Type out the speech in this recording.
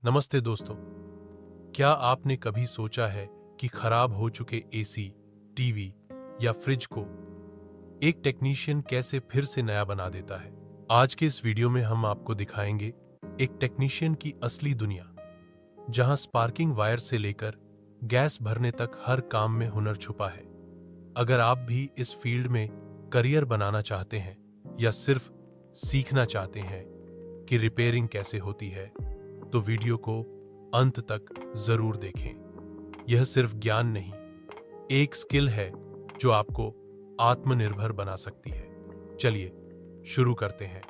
नमस्ते दोस्तों। क्या आपने कभी सोचा है कि खराब हो चुके एसी, टीवी या फ्रिज को एक टेक्नीशियन कैसे फिर से नया बना देता है? आज के इस वीडियो में हम आपको दिखाएंगे एक टेक्नीशियन की असली दुनिया, जहां स्पार्किंग वायर से लेकर गैस भरने तक हर काम में हुनर छुपा है। अगर आप भी इस फील्ड में करियर बनाना चाहते हैं या सिर्फ सीखना चाहते हैं कि रिपेयरिंग कैसे होती है, तो वीडियो को अंत तक जरूर देखें। यह सिर्फ ज्ञान नहीं, एक स्किल है जो आपको आत्मनिर्भर बना सकती है। चलिए शुरू करते हैं।